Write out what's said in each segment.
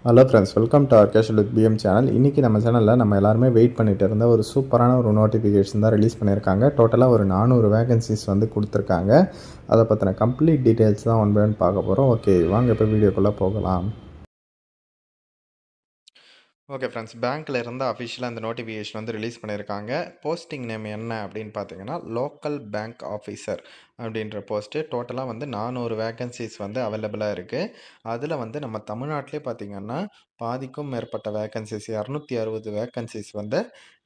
Hello friends, welcome to ஆர்கேஷல் with PM channel. இன்றைக்கி நம்ம சேனலில் நம்ம எல்லாருமே வெயிட் பண்ணிட்டு இருந்த ஒரு சூப்பரான ஒரு நோட்டிஃபிகேஷன் தான் ரிலீஸ் பண்ணியிருக்காங்க. டோட்டலாக ஒரு 400 வேகன்சிஸ் வந்து கொடுத்துருக்காங்க. அதை பற்றின கம்ப்ளீட் டீட்டெயில்ஸ் தான் ஒன் பை ஒன் பார்க்க போகிறோம். ஓகே, வாங்க இப்போ வீடியோக்குள்ளே போகலாம். ஓகே ஃப்ரெண்ட்ஸ், பேங்க்கில் இருந்து அஃபிஷியலாக அந்த நோட்டிஃபிகேஷன் வந்து ரிலீஸ் பண்ணியிருக்காங்க. போஸ்டிங் நேம் என்ன அப்படின்னு பார்த்தீங்கன்னா, லோக்கல் பேங்க் ஆஃபீஸர் அப்படின்ற போஸ்ட்டு. டோட்டலாக வந்து 400 வேகன்சிஸ் வந்து அவைலபிளாக இருக்குது. அதில் வந்து நம்ம தமிழ்நாட்டிலே பார்த்திங்கன்னா பாதிக்கும் மேற்பட்ட வேகன்சிஸ் 260 வேகன்சிஸ் வந்து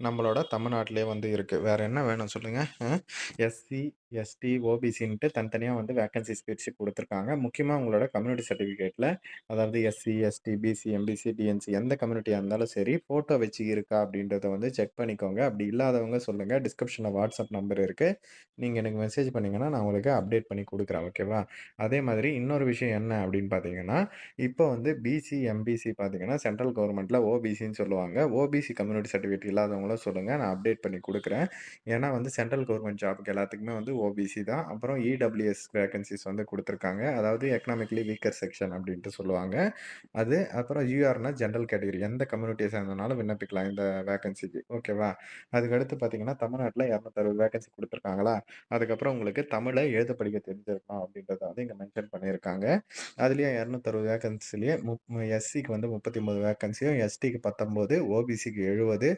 நம்மளோட தமிழ்நாட்டிலே வந்து இருக்குது. வேறு என்ன வேணும் சொல்லுங்கள்? எஸ்சி, எஸ்டி, ஓபிசின்ட்டு தனித்தனியாக வந்து வேகன்சிஸ் பிரித்து கொடுத்துருக்காங்க. முக்கியமாக உங்களோட கம்யூனிட்டி சர்டிஃபிகேட்டில், அதாவது SC, ST, BC, MBC, DNC எந்த கம்யூனிட்டியாக இருந்தாலும் சரி, ஃபோட்டோ வச்சு இருக்கா அப்படின்றத வந்து செக் பண்ணிக்கோங்க. அப்படி இல்லாதவங்க சொல்லுங்கள். டிஸ்கிரிப்ஷனில் வாட்ஸ்அப் நம்பர் இருக்குது. நீங்கள் எனக்கு மெசேஜ் பண்ணிங்கன்னா நான் உங்களுக்கு அப்டேட் பண்ணி கொடுக்குறேன். ஓகேவா? அதே மாதிரி இன்னொரு விஷயம் என்ன அப்படின்னு பார்த்தீங்கன்னா, இப்போ வந்து பிசி, எம்பிசி பார்த்தீங்கன்னா சென்ட்ரல் கவர்மெண்ட்டில் ஓபிசின்னு சொல்லுவாங்க. ஓபிசி கம்யூனிட்டி சர்டிஃபிகேட் இல்லாதவங்களும் சொல்லுங்கள், நான் அப்டேட் பண்ணி கொடுக்குறேன். ஏன்னா வந்து சென்ட்ரல் கவர்மெண்ட் ஜாபுக்கு எல்லாத்துக்குமே வந்து ஓபிசி தான். அப்புறம் இடபிள்யூஎஸ் வேகன்சிஸ் வந்து கொடுத்துருக்காங்க. அதாவது எக்கனாமிக்கலி வீக்கர் செக்ஷன் அப்படின்ட்டு சொல்லுவாங்க. அது அப்புறம் யூஆர்னா ஜென்ரல் கேட்டகரி. எந்த கம்யூனிட்டியை சேர்ந்தனாலும் விண்ணப்பிக்கலாம் இந்த வேகன்சிக்கு. ஓகேவா? அதுக்கடுத்து பார்த்தீங்கன்னா, தமிழ்நாட்டில் 260 வேகன்சி கொடுத்துருக்காங்களா, அதுக்கப்புறம் உங்களுக்கு தமிழை எழுத படிக்க தெரிஞ்சிருக்கணும் அப்படின்றத வந்து இங்கே மென்ஷன் பண்ணியிருக்காங்க. அதுலேயே 260 வேகன்சிலேயே எஸ்சிக்கு வந்து 39 வேகன்சியும், எஸ்டிக்கு 19, ஓபிசிக்கு 70,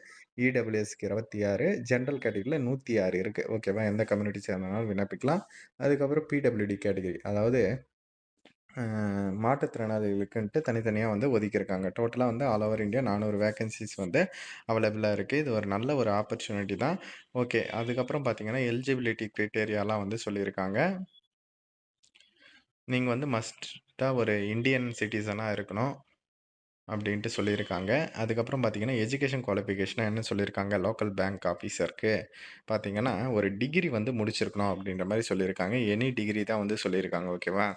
இடபிள்யூஎஸ்க்கு 26, ஜென்ரல் கேட்டகரியில் 106 இருக்குது. ஓகேவா? எந்த கம்யூனிட்டி சேர்ந்தனாலும் விண்ணப்பிக்கலாம். அதுக்கப்புறம் பிடபிள்யூடி கேட்டகரி, அதாவது மாற்றுத்திறனாளிகளுக்குன்ட்டு தனித்தனியாக வந்து ஒதுக்கியிருக்காங்க. டோட்டலாக வந்து ஆல் ஓவர் இந்தியா 400 வேகன்சிஸ் வந்து அவைலபிளாக இருக்குது. இது ஒரு நல்ல ஒரு ஆப்பர்ச்சுனிட்டி தான். ஓகே, அதுக்கப்புறம் பார்த்தீங்கன்னா எலிஜிபிலிட்டி க்ரைட்டேரியாலாம் வந்து சொல்லியிருக்காங்க. நீங்கள் வந்து மஸ்ட்டாக ஒரு இந்தியன் சிட்டிசனாக இருக்கணும் அப்படின்ட்டு சொல்லியிருக்காங்க. அதுக்கப்புறம் பார்த்தீங்கன்னா எஜுகேஷன் குவாலிஃபிகேஷனாக என்ன சொல்லியிருக்காங்க, லோக்கல் பேங்க் ஆஃபீஸருக்கு பார்த்தீங்கன்னா ஒரு டிகிரி வந்து முடிச்சிருக்கணும் அப்படின்ற மாதிரி சொல்லியிருக்காங்க. எனி டிகிரி தான் வந்து சொல்லியிருக்காங்க. ஓகேவா?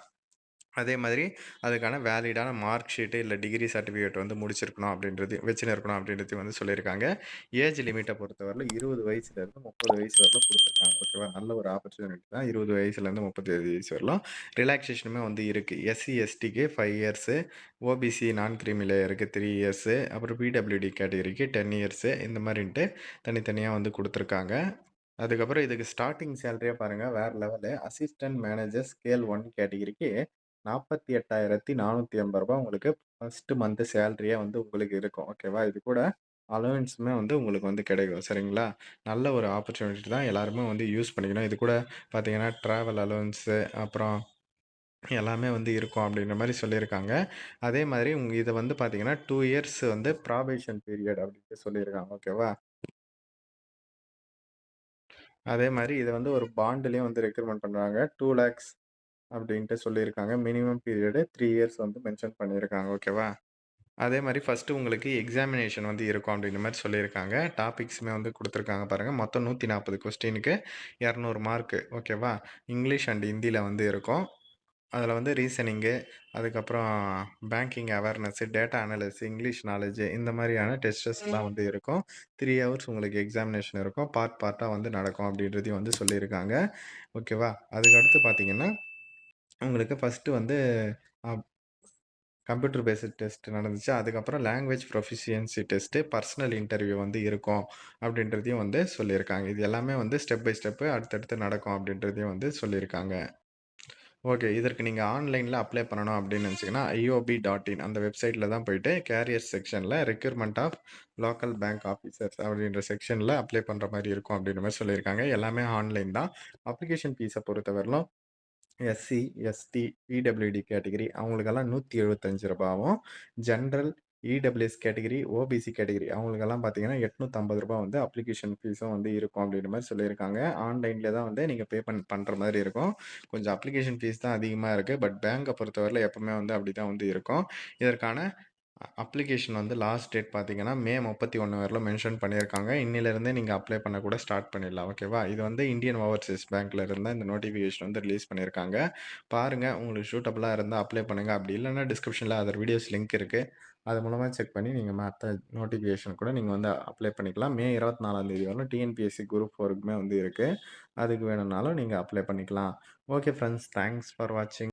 அதே மாதிரி அதுக்கான வேலிடான மார்க் ஷீட்டு இல்லை டிகிரி சர்டிஃபிகேட் வந்து முடிச்சிருக்கணும் அப்படின்றது வச்சுன்னு இருக்கணும் அப்படின்றதையும் வந்து சொல்லியிருக்காங்க. ஏஜ் லிமிட்டை பொறுத்தவரையில் 20 வயசுலேருந்து 30 வயசு வரலாம் கொடுத்துருக்காங்க. ஓகேவா? நல்ல ஒரு ஆப்பர்ச்சுனிட்டி தான். 20 வயசுலேருந்து 35 வயசு வரலாம் ரிலாக்ஸேஷனுமே வந்து இருக்குது. எஸ்சி, எஸ்டிக்கு 5 இயர்ஸு, ஓபிசி நான் கிரீமி லேயருக்கு 3 இயர்ஸு, அப்புறம் பிடபிள்யூடி கேட்டகரிக்கு 10 இயர்ஸு, இந்த மாதிரின்ட்டு தனித்தனியாக வந்து கொடுத்துருக்காங்க. அதுக்கப்புறம் இதுக்கு ஸ்டார்டிங் சேலரியாக பாருங்கள், வேறு லெவலு. அசிஸ்டன்ட் மேனேஜர் ஸ்கேல் 1 கேட்டகரிக்கு 48,480 உங்களுக்கு ஃபஸ்ட்டு மந்த்து சேலரியே வந்து உங்களுக்கு இருக்கும். ஓகேவா? இது கூட அலவன்ஸுமே வந்து உங்களுக்கு வந்து கிடைக்கும். சரிங்களா? நல்ல ஒரு ஆப்பர்ச்சுனிட்டி தான். எல்லாருமே வந்து யூஸ் பண்ணிக்கணும். இது கூட பார்த்தீங்கன்னா ட்ராவல் அலவன்ஸு அப்புறம் எல்லாமே வந்து இருக்கும் அப்படின்ற மாதிரி சொல்லியிருக்காங்க. அதே மாதிரி இதை வந்து பார்த்தீங்கன்னா 2 இயர்ஸ் வந்து ப்ராபேஷன் பீரியட் அப்படின்ட்டு சொல்லியிருக்காங்க. ஓகேவா? அதே மாதிரி இதை வந்து ஒரு பாண்டுலேயும் வந்து ரெக்ரூட்மெண்ட் பண்ணுறாங்க. 2 லேக்ஸ் அப்படின்ட்டு சொல்லியிருக்காங்க. மினிமம் பீரியடு 3 இயர்ஸ் வந்து மென்ஷன் பண்ணியிருக்காங்க. ஓகேவா? அதே மாதிரி ஃபஸ்ட்டு உங்களுக்கு எக்ஸாமினேஷன் வந்து இருக்கும் அப்படின்ற மாதிரி சொல்லியிருக்காங்க. டாபிக்ஸுமே வந்து கொடுத்துருக்காங்க பாருங்கள். மொத்தம் 140 கொஸ்டினுக்கு 200 மார்க்கு. ஓகேவா? இங்கிலீஷ் அண்ட் ஹிந்தியில் வந்து இருக்கும். அதில் வந்து ரீசனிங்கு, அதுக்கப்புறம் banking awareness, data analysis, English knowledge, இந்த மாதிரியான டெஸ்டஸ்லாம் வந்து இருக்கும். 3 ஹவர்ஸ் உங்களுக்கு எக்ஸாமினேஷன் இருக்கும். பார்ட்டாக வந்து நடக்கும் அப்படின்றதையும் வந்து சொல்லியிருக்காங்க. ஓகேவா? அதுக்கடுத்து பார்த்தீங்கன்னா உங்களுக்கு ஃபஸ்ட்டு வந்து அ கம்ப்யூட்டர் பேஸ்டு டெஸ்ட் நடந்துச்சு. அதுக்கப்புறம் language proficiency test, personal interview வந்து இருக்கும் அப்படின்றதையும் வந்து சொல்லியிருக்காங்க. இது எல்லாமே வந்து ஸ்டெப் பை ஸ்டெப்பு அடுத்தடுத்து நடக்கும் அப்படின்றதையும் வந்து சொல்லியிருக்காங்க. ஓகே, இதற்கு நீங்கள் ஆன்லைனில் அப்ளை பண்ணணும் அப்படின்னு நினச்சிங்கன்னா IOB.in அந்த வெப்சைட்டில் தான் போயிட்டு கேரியர் செக்ஷனில் requirement of local bank officers அப்படின்ற செக்ஷனில் அப்ளை பண்ணுற மாதிரி இருக்கும் அப்படின்ற மாதிரி சொல்லியிருக்காங்க. எல்லாமே ஆன்லைன் தான். அப்ளிகேஷன் ஃபீஸை பொறுத்தவரையிலும் எஸ்சி, எஸ்டி, பிடபிள்யூடி கேட்டகரி அவங்களுக்கெல்லாம் ரூ. 175வும், general, EWS category, OBC category அவங்களுக்கெல்லாம் பார்த்தீங்கன்னா ரூ. 850 வந்து அப்ளிகேஷன் ஃபீஸும் வந்து இருக்கும் அப்படின்ற மாதிரி சொல்லியிருக்காங்க. ஆன்லைனில் தான் வந்து நீங்கள் பே பண்ணுற மாதிரி இருக்கும். கொஞ்சம் அப்ளிகேஷன் ஃபீஸ் தான் அதிகமாக இருக்குது. பட் பேங்கை பொறுத்தவரையில் எப்பவுமே வந்து அப்படி தான் வந்து இருக்கும். இதற்கான அப்ளிகேஷன் வந்து லாஸ்ட் டேட் பார்த்தீங்கன்னா மே 31 வரலும் மென்ஷன் பண்ணியிருக்காங்க. இன்னிலிருந்தே நீங்கள் அப்ளை பண்ண கூட ஸ்டார்ட் பண்ணிடலாம். ஓகேவா? இது வந்து இந்தியன் ஓவர்சீஸ் பேங்க்கில் இருந்தால் இந்த நோட்டிஃபிகேஷன் வந்து ரிலீஸ் பண்ணியிருக்காங்க. பாருங்கள், உங்களுக்கு சூட்டபுளாக இருந்தால் அப்ளை பண்ணுங்கள். அப்படி இல்லைன்னா டிஸ்கிரிப்ஷனில் அதர் வீடியோஸ் லிங்க் இருக்குது. அது மூலமாக செக் பண்ணி நீங்கள் மற்ற நோட்டிஃபிகேஷன் கூட நீங்கள் வந்து அப்ளை பண்ணிக்கலாம். மே 24 வரலும் டிஎன்பிஎஸ்சி குரூப் 4க்குமே வந்து இருக்குது. அதுக்கு வேணும்னாலும் நீங்கள் அப்ளை பண்ணிக்கலாம். ஓகே ஃப்ரெண்ட்ஸ், தேங்க்ஸ் ஃபார் வாட்சிங்.